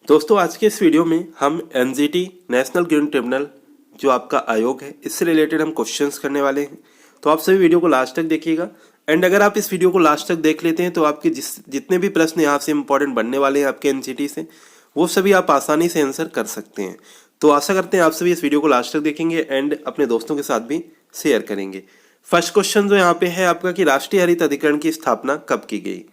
दोस्तों आज के इस वीडियो में हम एनजीटी नेशनल ग्रीन ट्रिब्यूनल जो आपका आयोग है इससे रिलेटेड हम क्वेश्चंस करने वाले हैं। तो आप सभी वीडियो को लास्ट तक देखिएगा एंड अगर आप इस वीडियो को लास्ट तक देख लेते हैं तो आपके जितने भी प्रश्न यहाँ से इंपॉर्टेंट बनने वाले हैं आपके एनजीटी से वो सभी आप आसानी से आंसर कर सकते हैं। तो आशा करते हैं आप सभी इस वीडियो को लास्ट तक देखेंगे एंड अपने दोस्तों के साथ भी शेयर करेंगे। फर्स्ट क्वेश्चन जो यहाँ पे है आपका कि राष्ट्रीय हरित अधिकरण की स्थापना कब की गई।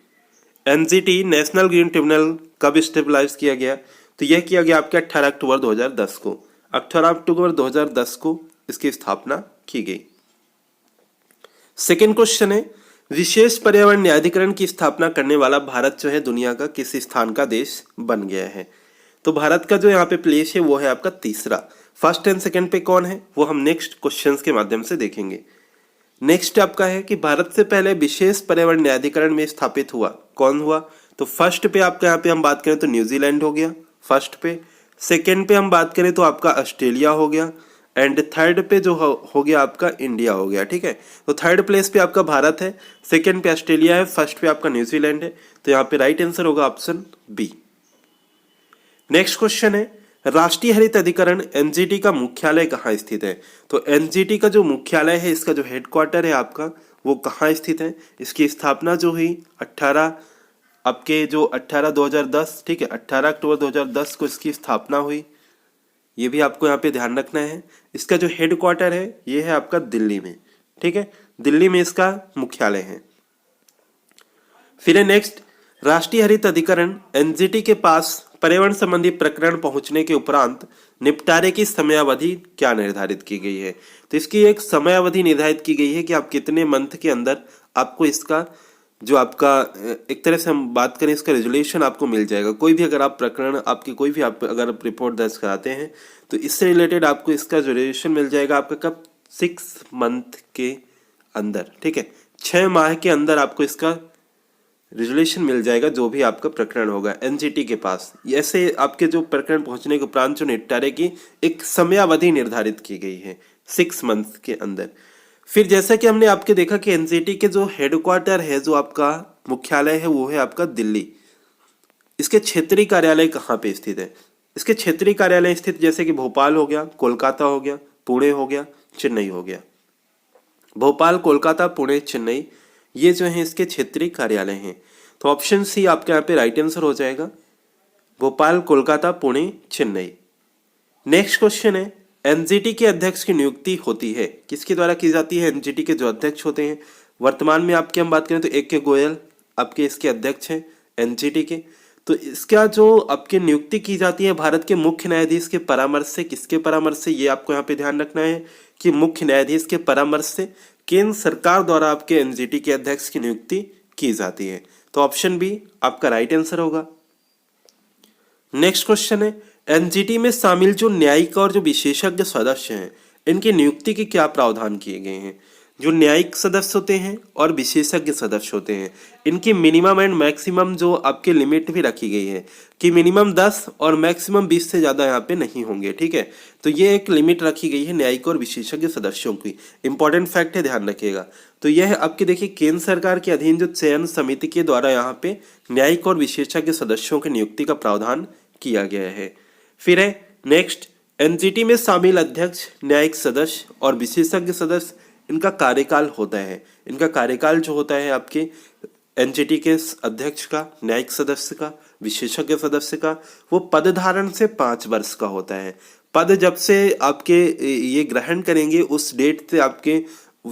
एनजीटी नेशनल ग्रीन ट्रिब्यूनल कब स्टेबलाइज किया गया, तो यह किया गया आपके 18 अक्टूबर 2010 को। 18 अक्टूबर 2010 को इसकी स्थापना की गई। सेकेंड क्वेश्चन है विशेष पर्यावरण न्यायाधिकरण की स्थापना करने वाला भारत जो है दुनिया का किस स्थान का देश बन गया है। तो भारत का जो यहाँ पे प्लेस है वो है आपका तीसरा। फर्स्ट एंड सेकेंड पे कौन है वो हम नेक्स्ट क्वेश्चंस के माध्यम से देखेंगे। नेक्स्ट आपका है कि भारत से पहले विशेष पर्यावरण न्यायाधिकरण में स्थापित हुआ कौन हुआ। तो फर्स्ट पे आपका यहाँ पे हम बात करें तो न्यूजीलैंड हो गया फर्स्ट पे। सेकेंड पे हम बात करें तो आपका ऑस्ट्रेलिया हो गया एंड थर्ड पे जो हो गया आपका इंडिया हो गया। ठीक है, तो थर्ड प्लेस पे आपका भारत है, सेकेंड पे ऑस्ट्रेलिया है, फर्स्ट पे आपका न्यूजीलैंड है। तो यहाँ पे राइट आंसर होगा ऑप्शन बी। नेक्स्ट क्वेश्चन है राष्ट्रीय हरित अधिकरण एनजीटी का मुख्यालय कहाँ स्थित है। तो एनजीटी का जो मुख्यालय है इसका जो हेडक्वार्टर है आपका वो कहाँ स्थित है। इसकी स्थापना जो हुई 2010 ठीक है 18 अक्टूबर 2010 को इसकी स्थापना हुई। ये भी आपको यहाँ पे ध्यान रखना है। इसका जो हेडक्वार्टर है ये है आपका दिल्ली में। ठीक है, दिल्ली में इसका मुख्यालय है। फिर है नेक्स्ट राष्ट्रीय हरित अधिकरण एनजीटी के पास पर्यावरण संबंधी प्रकरण पहुंचने के उपरांत निपटारे की समयावधि क्या निर्धारित की गई है। तो इसकी एक समयावधि निर्धारित की गई है कि आप कितने मंथ के अंदर आपको इसका जो आपका एक तरह से हम बात करें इसका रेजोल्यूशन आपको मिल जाएगा। कोई भी अगर आप प्रकरण आपकी कोई भी आप अगर रिपोर्ट दर्ज कराते हैं तो इससे रिलेटेड आपको इसका जो रेजोल्यूशन मिल जाएगा आपका कब 6 मंथ के अंदर। ठीक है, 6 माह के अंदर आपको इसका रेजोल्यूशन मिल जाएगा जो भी आपका प्रकरण होगा एनजीटी के पास। ऐसे आपके जो प्रकरण पहुंचने के उपरांत जो निपटारे की एक समयावधि निर्धारित की गई है 6 मंथ के अंदर। फिर जैसा कि हमने आपके देखा कि एनजीटी के जो हेडक्वार्टर है जो आपका मुख्यालय है वो है आपका दिल्ली। इसके क्षेत्रीय कार्यालय कहाँ पे स्थित है। इसके क्षेत्रीय कार्यालय स्थित जैसे कि भोपाल हो गया, कोलकाता हो गया, पुणे हो गया, चेन्नई हो गया। भोपाल, कोलकाता, पुणे, चेन्नई ये जो है इसके क्षेत्रीय कार्यालय हैं। तो ऑप्शन सी आपके यहाँ पे राइट आंसर हो जाएगा, भोपाल, कोलकाता, पुणे, चेन्नई। नेक्स्ट क्वेश्चन है एनजीटी के अध्यक्ष की नियुक्ति होती है किसके द्वारा की जाती है। एनजीटी के जो अध्यक्ष होते हैं वर्तमान में आपके हम बात करें तो AK गोयल आपके इसके अध्यक्ष हैं एनजीटी के। तो इसका जो आपकी नियुक्ति की जाती है भारत के मुख्य न्यायाधीश के परामर्श से। किसके परामर्श से ये आपको यहाँ पे ध्यान रखना है कि मुख्य न्यायाधीश के परामर्श से केंद्र सरकार द्वारा आपके एनजीटी के अध्यक्ष की नियुक्ति की जाती है। तो ऑप्शन बी आपका राइट आंसर होगा। नेक्स्ट क्वेश्चन है एनजीटी में शामिल जो न्यायिक और जो विशेषज्ञ सदस्य हैं इनकी नियुक्ति के क्या प्रावधान किए गए हैं। जो न्यायिक सदस्य होते हैं और विशेषज्ञ सदस्य होते हैं इनकी मिनिमम एंड मैक्सिमम जो आपके लिमिट भी रखी गई है कि मिनिमम 10 और मैक्सिमम 20 से ज़्यादा यहाँ पे नहीं होंगे। ठीक है, तो ये एक लिमिट रखी गई है न्यायिक और विशेषज्ञ सदस्यों की। इंपॉर्टेंट फैक्ट है, ध्यान रखिएगा। तो यह आपके देखिए केंद्र सरकार के अधीन जो चयन समिति के द्वारा यहाँ पे न्यायिक और विशेषज्ञ सदस्यों की नियुक्ति का प्रावधान किया गया है। फिर है नेक्स्ट एनजीटी में शामिल अध्यक्ष, न्यायिक सदस्य और विशेषज्ञ सदस्य इनका कार्यकाल होता है। इनका कार्यकाल जो होता है आपके एनजीटी के अध्यक्ष का, न्यायिक सदस्य का, विशेषज्ञ सदस्य का वो पद धारण से 5 वर्ष का होता है। पद जब से आपके ये ग्रहण करेंगे उस डेट से आपके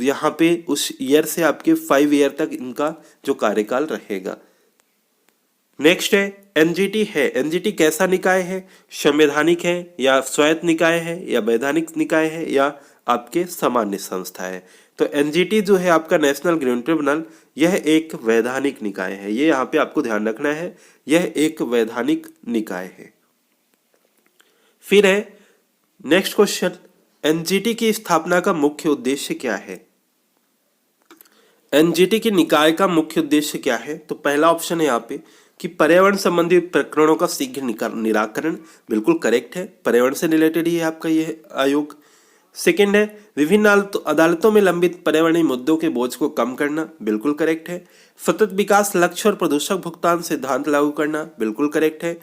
यहाँ पे उस ईयर से आपके 5 ईयर तक इनका जो कार्यकाल रहेगा। नेक्स्ट है एनजीटी कैसा निकाय है, संवैधानिक है या स्वायत्त निकाय है या वैधानिक निकाय है या आपके सामान्य संस्था है। तो एनजीटी जो है आपका नेशनल ग्रीन ट्रिब्यूनल यह एक वैधानिक निकाय है। ये यहाँ पे आपको ध्यान रखना है, यह एक वैधानिक निकाय है। फिर है नेक्स्ट क्वेश्चन एनजीटी की स्थापना का मुख्य उद्देश्य क्या है। एनजीटी की निकाय का मुख्य उद्देश्य क्या है। तो पहला ऑप्शन है यहाँ पे कि पर्यावरण संबंधी प्रकरणों का शीघ्र निराकरण, बिल्कुल करेक्ट है, पर्यावरण से रिलेटेड ही है आपका यह आयोग। सेकेंड है विभिन्न अदालतों में लंबित पर्यावरणीय मुद्दों के बोझ को कम करना, बिल्कुल करेक्ट है। सतत विकास लक्ष्य और प्रदूषक भुगतान सिद्धांत लागू करना, बिल्कुल करेक्ट है।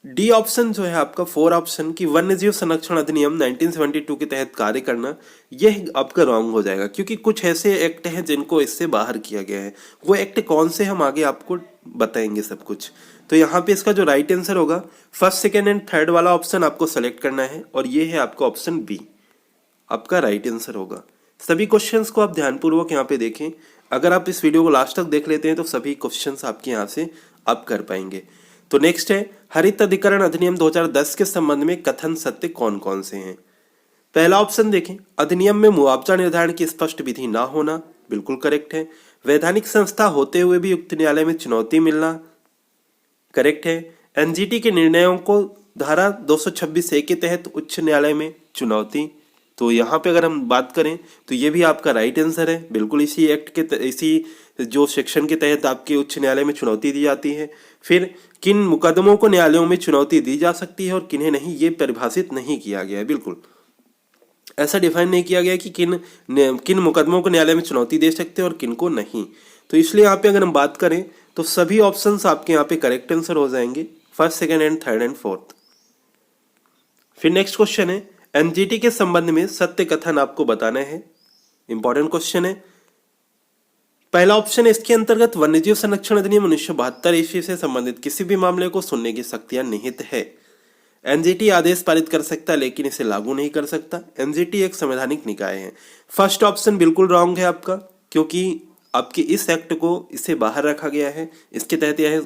डी ऑप्शन जो है आपका, 4 ऑप्शन की वन्य जीव संरक्षण अधिनियम 1972 के तहत कार्य करना, यह आपका रॉन्ग हो जाएगा, क्योंकि कुछ ऐसे एक्ट हैं जिनको इससे बाहर किया गया है। वो एक्ट कौन से हम आगे आपको बताएंगे सब कुछ। तो यहाँ पे इसका जो राइट आंसर होगा, फर्स्ट सेकेंड एंड थर्ड वाला ऑप्शन आपको सेलेक्ट करना है, और ये है आपका ऑप्शन बी आपका राइट आंसर होगा। सभी क्वेश्चंस को आप ध्यानपूर्वक यहाँ पे देखें। अगर आप इस वीडियो को लास्ट तक देख लेते हैं तो सभी क्वेश्चंस आपके यहाँ से आप कर पाएंगे। तो नेक्स्ट है, हरित अधिकरण अधिनियम 2010 के संबंध में कथन सत्य कौन कौन से हैं। पहला ऑप्शन देखें, अधिनियम में मुआवजा निर्धारण की स्पष्ट विधि ना होना, बिल्कुल करेक्ट है। वैधानिक संस्था होते हुए भी उक्त न्यायालय में चुनौती मिलना, करेक्ट है। एनजीटी के निर्णयों को धारा 226A के तहत उच्च न्यायालय में चुनौती, तो यहाँ पे अगर हम बात करें तो ये भी आपका राइट आंसर है, बिल्कुल इसी एक्ट के इसी जो सेक्शन के तहत आपके उच्च न्यायालय में चुनौती दी जाती है। फिर किन मुकदमों को न्यायालयों में चुनौती दी जा सकती है और किन्हें नहीं, ये परिभाषित नहीं किया गया है, बिल्कुल ऐसा डिफाइन नहीं किया गया कि किन मुकदमों को न्यायालय में चुनौती दे सकते हैं और किन को नहीं। तो इसलिए यहाँ पे अगर हम बात करें तो सभी ऑप्शंस आपके यहाँ पे करेक्ट आंसर हो जाएंगे, first second and third and fourth. फिर नेक्स्ट क्वेश्चन है, एनजीटी के संबंध में सत्य कथन आपको बताना है, इंपॉर्टेंट क्वेश्चन है। पहला ऑप्शन है, इसके अंतर्गत वन्यजीव संरक्षण अधिनियम 1972 ईस्वी से संबंधित किसी भी मामले को सुनने की शक्तियां निहित है। एनजीटी आदेश पारित कर सकता है लेकिन इसे लागू नहीं कर सकता। एनजीटी एक संवैधानिक निकाय है। फर्स्ट ऑप्शन बिल्कुल रॉन्ग है आपका, क्योंकि आपके इस एक्ट को इससे बाहर रखा गया है, इसके तहत यह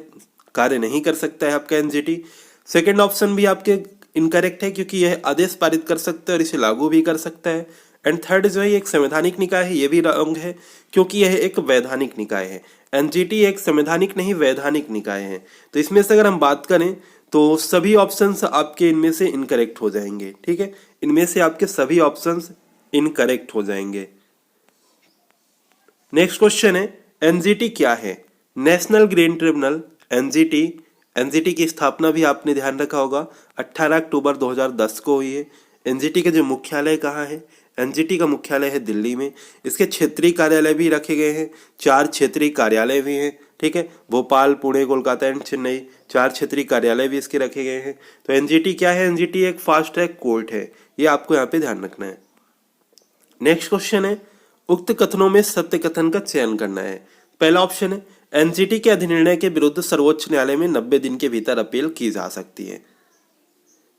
कार्य नहीं कर सकता है आपका एनजीटी। सेकेंड ऑप्शन भी आपके इनकरेक्ट है, क्योंकि यह आदेश पारित कर सकता है और इसे लागू भी कर सकता है। एंड थर्ड जो है एक संवैधानिक निकाय है, ये भी रॉन्ग है, क्योंकि यह एक वैधानिक निकाय है। एनजीटी एक संवैधानिक नहीं वैधानिक निकाय है। तो इसमें से अगर हम बात करें तो सभी ऑप्शंस आपके इनमें से इनकरेक्ट हो जाएंगे, ठीक है, इनमें से आपके सभी ऑप्शंस इनकरेक्ट हो जाएंगे। नेक्स्ट क्वेश्चन है, एनजीटी क्या है। नेशनल ग्रीन ट्रिब्यूनल, एनजीटी की स्थापना भी आपने ध्यान रखा होगा 18 अक्टूबर 2010 को हुई है। एनजीटी का जो मुख्यालय कहाँ है, एनजीटी का मुख्यालय है दिल्ली में। इसके क्षेत्रीय कार्यालय भी रखे गए हैं, 4 क्षेत्रीय कार्यालय भी हैं, ठीक है, भोपाल, पुणे, कोलकाता एंड चेन्नई, 4 क्षेत्रीय कार्यालय भी इसके रखे गए हैं। तो एनजीटी क्या है, एनजीटी एक फास्ट ट्रैक कोर्ट है, ये आपको यहाँ पे ध्यान रखना है। नेक्स्ट क्वेश्चन है, उक्त कथनों में सत्य कथन का चयन करना है। पहला ऑप्शन है, एनजीटी के अधिनिर्णय के विरुद्ध सर्वोच्च न्यायालय में 90 दिन के भीतर अपील की जा सकती है।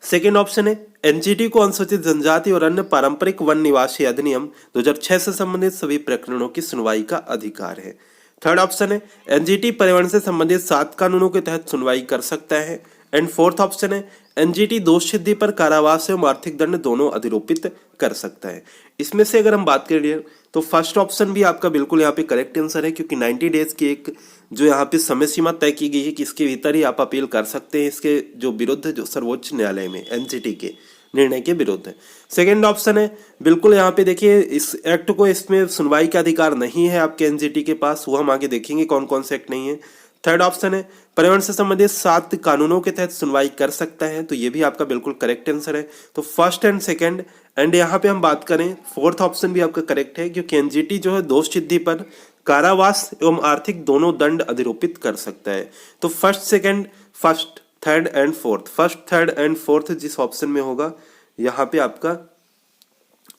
सेकेंड ऑप्शन है, एनजीटी को अनुसूचित जनजाति और अन्य पारंपरिक वन निवासी अधिनियम 2006 से संबंधित सभी प्रकरणों की सुनवाई का अधिकार है। थर्ड ऑप्शन है, एनजीटी पर्यावरण से संबंधित 7 कानूनों के तहत सुनवाई कर सकता है। एंड फोर्थ ऑप्शन है, एनजीटी दोष सिद्धि पर कारावास एवं आर्थिक दंड दोनों अधिरोपित कर सकता है। इसमें से अगर हम बात करें तो फर्स्ट ऑप्शन भी आपका बिल्कुल यहाँ पे करेक्ट आंसर है, क्योंकि 90 डेज की एक जो यहाँ पे समय सीमा तय की गई है कि इसके भीतर ही आप अपील कर सकते हैं इसके जो विरुद्ध जो सर्वोच्च न्यायालय में एनजीटी के निर्णय के विरुद्ध है। सेकेंड ऑप्शन है, बिल्कुल यहाँ पे देखिए इस एक्ट को इसमें सुनवाई का अधिकार नहीं है आपके एनजीटी के पास, वो हम आगे देखेंगे कौन कौन से एक्ट नहीं है। थर्ड ऑप्शन है, पर्यावरण से संबंधित 7 कानूनों के तहत सुनवाई कर सकता है, तो ये भी आपका बिल्कुल करेक्ट आंसर है। तो फर्स्ट एंड सेकंड, एंड यहाँ पे हम बात करें फोर्थ ऑप्शन भी आपका करेक्ट है, क्योंकि एनजीटी जो है दोष सिद्धि पर कारावास एवं आर्थिक दोनों दंड अधिरोपित कर सकता है। तो first second, first third and fourth, first third and fourth जिस ऑप्शन में होगा यहाँ पे आपका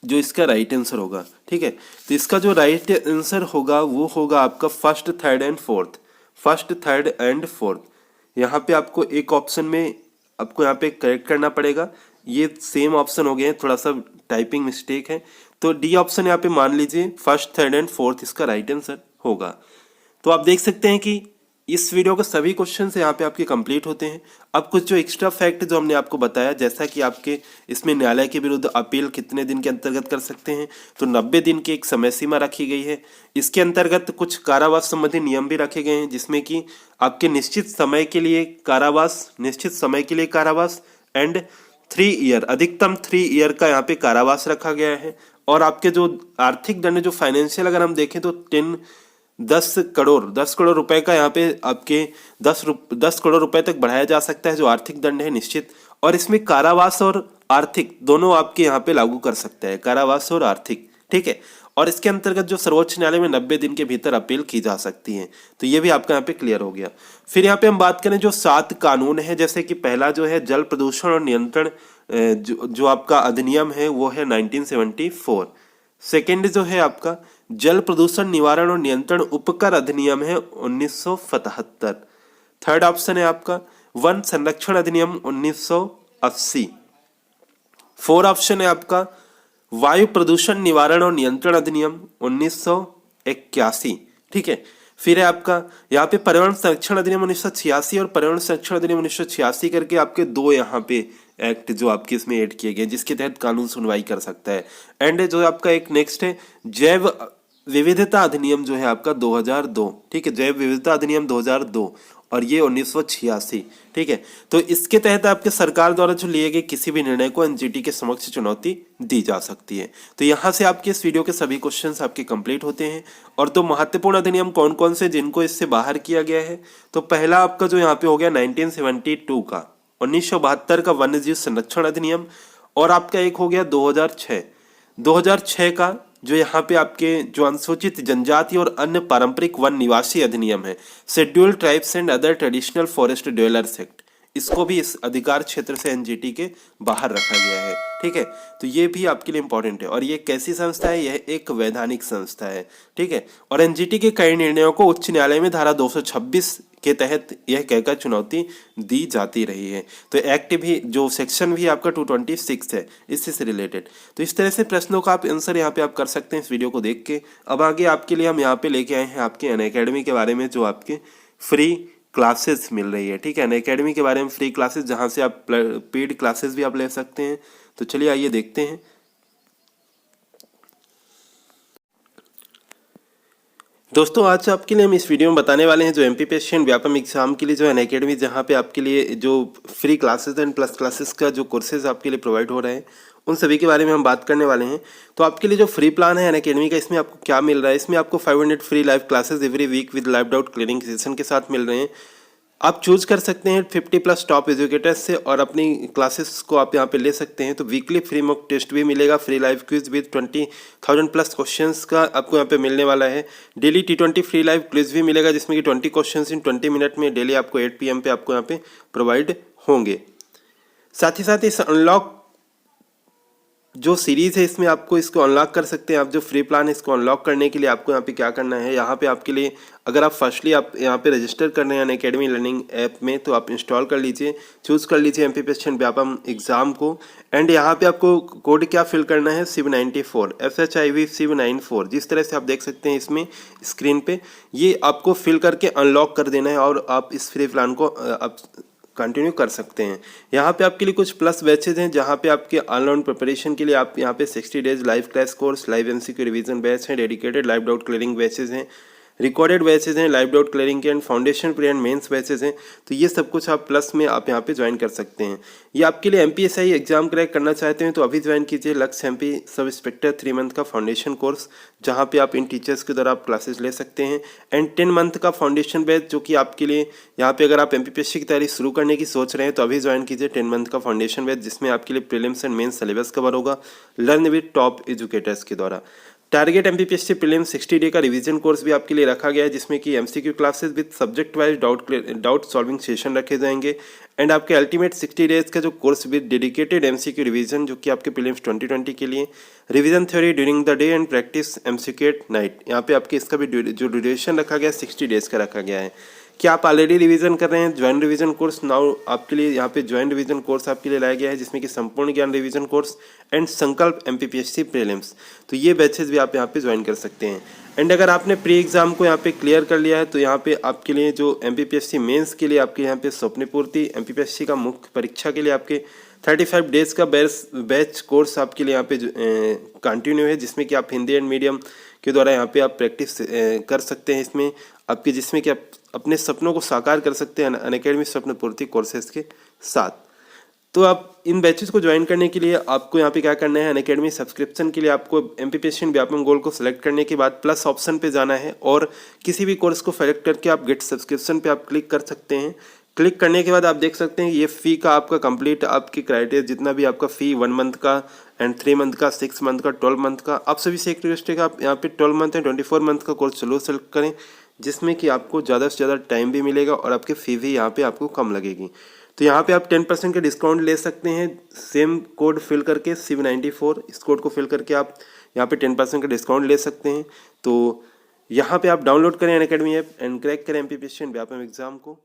जो इसका राइट आंसर होगा, ठीक है। तो इसका जो राइट आंसर होगा वो होगा आपका first third and fourth, first third and fourth. यहाँ पे आपको एक ऑप्शन में आपको यहाँ पे करेक्ट करना पड़ेगा, ये सेम ऑप्शन हो गए हैं, थोड़ा सा टाइपिंग मिस्टेक है। तो डी ऑप्शन यहाँ पे मान लीजिए फर्स्ट थर्ड एंड फोर्थ इसका राइट आंसर होगा। तो आप देख सकते हैं कि इस वीडियो के सभी क्वेश्चन यहाँ पे आपके कंप्लीट होते हैं। अब कुछ जो एक्स्ट्रा फैक्ट जो हमने आपको बताया, जैसा कि आपके इसमें न्यायालय के विरुद्ध अपील कितने दिन के अंतर्गत कर सकते हैं, तो 90 दिन की एक समय सीमा रखी गई है। इसके अंतर्गत कुछ कारावास संबंधी नियम भी रखे गए हैं, जिसमें कि आपके निश्चित समय के लिए कारावास एंड 3 ईयर, अधिकतम 3 ईयर का यहाँ पे कारावास रखा गया है। और आपके जो आर्थिक दंड जो फाइनेंशियल अगर हम देखें तो 10 करोड़ रुपए का यहाँ पे आपके 10 करोड़ रुपए तक बढ़ाया जा सकता है जो आर्थिक दंड है निश्चित। और इसमें कारावास और आर्थिक दोनों आपके यहाँ पे लागू कर सकते हैं, कारावास और आर्थिक, ठीक है। और इसके अंतर्गत जो सर्वोच्च न्यायालय में 90 दिन के भीतर अपील की जा सकती है। तो ये भी आपका यहाँ पे क्लियर हो गया। फिर यहाँ पे हम बात करें जो 7 कानून है, जैसे कि पहला जो है जल प्रदूषण और नियंत्रण जो आपका अधिनियम है वो है 1974। सेकेंड जो है आपका जल प्रदूषण निवारण और नियंत्रण उपकर अधिनियम है 1977। थर्ड ऑप्शन है आपका वन संरक्षण अधिनियम 1980। फोर ऑप्शन है आपका वायु प्रदूषण निवारण और नियंत्रण अधिनियम 1981। ठीक है। फिर है आपका यहाँ पे पर्यावरण संरक्षण अधिनियम 1986 और पर्यावरण संरक्षण अधिनियम 1986 करके आपके दो यहाँ पे एक्ट जो आपके इसमें ऐड किए गए, जिसके तहत कानून सुनवाई कर सकता है। एंड जो आपका एक नेक्स्ट है जैव विविधता अधिनियम जो है आपका 2002। ठीक है, जैव विविधता अधिनियम 2002 और ये 1986। ठीक है, तो इसके तहत आपके सरकार द्वारा जो लिए गए किसी भी निर्णय को एनजीटी के समक्ष चुनौती दी जा सकती है। तो यहाँ से आपके इस वीडियो के सभी क्वेश्चंस आपके कंप्लीट होते हैं। और तो महत्वपूर्ण अधिनियम कौन कौन से जिनको इससे बाहर किया गया है, तो पहला आपका जो यहाँ पे हो गया 1972 का 1972 का वन्य जीव संरक्षण अधिनियम, और आपका एक हो गया 2006 का जो यहाँ पे आपके जो अनुसूचित जनजाति और अन्य पारंपरिक वन निवासी अधिनियम है, scheduled tribes and other traditional forest dwellers act, इसको भी इस अधिकार क्षेत्र से एनजीटी के बाहर रखा गया है। ठीक है, तो ये भी आपके लिए इंपॉर्टेंट है। और ये कैसी संस्था है, यह एक वैधानिक संस्था है। ठीक है, और एनजीटी के कई निर्णयों को उच्च न्यायालय में धारा 226 के तहत यह कहकर चुनौती दी जाती रही है। तो एक्ट भी जो सेक्शन भी आपका 226 है इससे से रिलेटेड। तो इस तरह से प्रश्नों का आप आंसर यहाँ पे आप कर सकते हैं इस वीडियो को देख के। अब आगे आपके लिए हम यहाँ पे लेके आए हैं आपके अनअकैडमी के बारे में, जो आपके फ्री क्लासेस मिल रही है। ठीक है, अनअकैडमी के बारे में फ्री क्लासेस, जहाँ से आप पेड क्लासेस भी आप ले सकते हैं। तो चलिए आइए देखते हैं। दोस्तों आज आपके लिए हम इस वीडियो में बताने वाले हैं जो एमपीपीएससी एंड व्यापम एग्जाम के लिए जो अनअकैडमी, जहाँ पे आपके लिए जो free classes and plus classes का जो कोर्सेज आपके लिए प्रोवाइड हो रहे हैं, उन सभी के बारे में हम बात करने वाले हैं। तो आपके लिए जो फ्री प्लान है अनअकैडमी का, इसमें आपको क्या मिल रहा है, इसमें आपको 500 free live classes every week with live doubt clearing session के साथ मिल रहे हैं। आप चूज कर सकते हैं 50+ टॉप एजुकेटर्स से और अपनी क्लासेस को आप यहाँ पे ले सकते हैं। तो वीकली फ्री मॉक टेस्ट भी मिलेगा, free live quiz with 20,000+ questions का आपको यहाँ पे मिलने वाला है। Daily T20 free live quiz भी मिलेगा, जिसमें कि 20 क्वेश्चंस इन 20 मिनट में डेली आपको 8 PM पे आपको यहाँ पे प्रोवाइड होंगे। साथ ही साथ इस अनलॉक जो सीरीज है इसमें आपको इसको अनलॉक कर सकते हैं। आप जो फ्री प्लान है इसको अनलॉक करने के लिए आपको यहाँ पे क्या करना है, यहाँ पे आपके लिए अगर आप फर्स्टली आप यहाँ पे रजिस्टर कर रहे हैं अनअकैडमी लर्निंग ऐप में, तो आप इंस्टॉल कर लीजिए, चूज कर लीजिए एमपीपीएससी एंड व्यापम एग्जाम को। एंड यहाँ पे आपको कोड क्या फिल करना है, SHIV94 SHIV SHIV94। जिस तरह से आप देख सकते हैं इसमें स्क्रीन पे, ये आपको फिल करके अनलॉक कर देना है और आप इस फ्री प्लान को आप कंटिन्यू कर सकते हैं। यहाँ पे आपके लिए कुछ प्लस बैचेज हैं, जहाँ पे आपके ऑनलाइन प्रिपरेशन के लिए आप यहाँ पे 60 days live class course, live MCQ revision batch है, dedicated live doubt clearing batches हैं, रिकॉर्डेड बैचेज हैं, लाइव डाउट क्लियरिंग के and foundation pre and mains batches हैं। तो ये सब कुछ आप प्लस में आप यहाँ पे ज्वाइन कर सकते हैं। ये आपके लिए MPSI एग्जाम क्रैक करना चाहते हैं तो अभी ज्वाइन कीजिए लक्ष्य MP सब इंस्पेक्टर 3 मंथ का फाउंडेशन कोर्स, जहाँ पे आप इन टीचर्स के द्वारा आप क्लासेस ले सकते हैं। एंड 10 मंथ का फाउंडेशन बैच, जो कि आपके लिए यहाँ पे अगर आप MPPSC की तैयारी शुरू करने की सोच रहे हैं तो अभी ज्वाइन कीजिए 10 मंथ का फाउंडेशन बैच, जिसमें आपके लिए prelims and mains syllabus cover होगा लर्न विद टॉप एजुकेटर्स के द्वारा। टारगेट MPPSC प्रीलिम्स 60 डे का रिवीजन कोर्स भी आपके लिए रखा गया है, जिसमें कि MCQ classes with subject wise doubt solving session रखे जाएंगे। एंड आपके अल्टीमेट 60 डेज का जो course with dedicated MCQ revision, जो कि आपके प्रीलिम्स 2020 के लिए, revision theory during the day and practice MCQ at night. यहाँ पे आपके इसका भी जो ड्यूरेशन रखा गया है 60 डेज का रखा गया है। क्या आप ऑलरेडी रिवीजन कर रहे हैं, ज्वाइन रिवीजन कोर्स नाउ आपके लिए यहाँ पे ज्वाइन रिवीजन कोर्स आपके लिए लाया गया है, जिसमें कि संपूर्ण ज्ञान रिवीजन कोर्स एंड संकल्प MPPSC प्रीलिम्स। तो ये बैचेस भी आप यहाँ पे ज्वाइन कर सकते हैं। एंड अगर आपने प्री एग्जाम को यहाँ पे क्लियर कर लिया है तो यहाँ पे आपके लिए जो MPPSC मेंस के लिए आपके यहाँ पे स्वप्न पूर्ति, MPPSC का मुख्य परीक्षा के लिए आपके 35 डेज का बैच कोर्स आपके लिए यहाँ पे कंटिन्यू है, जिसमें कि आप हिंदी एंड मीडियम के द्वारा यहाँ पे आप प्रैक्टिस कर सकते हैं इसमें आपके, जिसमें कि आप अपने सपनों को साकार कर सकते हैं अनअकैडमी स्वप्न पूर्ति कोर्सेज के साथ। तो आप इन बैचेस को ज्वाइन करने के लिए आपको यहाँ पे क्या करना है, अनअकैडमी सब्सक्रिप्शन के लिए आपको MPPSC व्यापम गोल को सिलेक्ट करने के बाद प्लस ऑप्शन पे जाना है और किसी भी कोर्स को सेलेक्ट करके आप गेट सब्सक्रिप्शन पे आप क्लिक कर सकते हैं। क्लिक करने के बाद आप देख सकते हैं ये फ़ी का आपका कंप्लीट आपकी क्राइटेरिया जितना भी आपका फ़ी 1 मंथ का एंड 3 मंथ का 6 मंथ का 12 मंथ का आप सभी से एक रिक्वेस्ट है कि आप यहाँ पे 12 मंथ एंड 24 मंथ का कोर्स जरूर सेलेक्ट करें, जिसमें कि आपको ज़्यादा से ज़्यादा टाइम भी मिलेगा और आपकी फ़ी भी यहाँ पे आपको कम लगेगी। तो यहाँ पे आप 10% का डिस्काउंट ले सकते हैं सेम कोड फिल करके CIV94 इस कोड को फिल करके आप यहाँ पे 10% का डिस्काउंट ले सकते हैं। तो यहाँ पे आप डाउनलोड करें अनअकैडमी ऐप एंड क्रैक करें MPPSC एंड व्यापम एग्जाम को।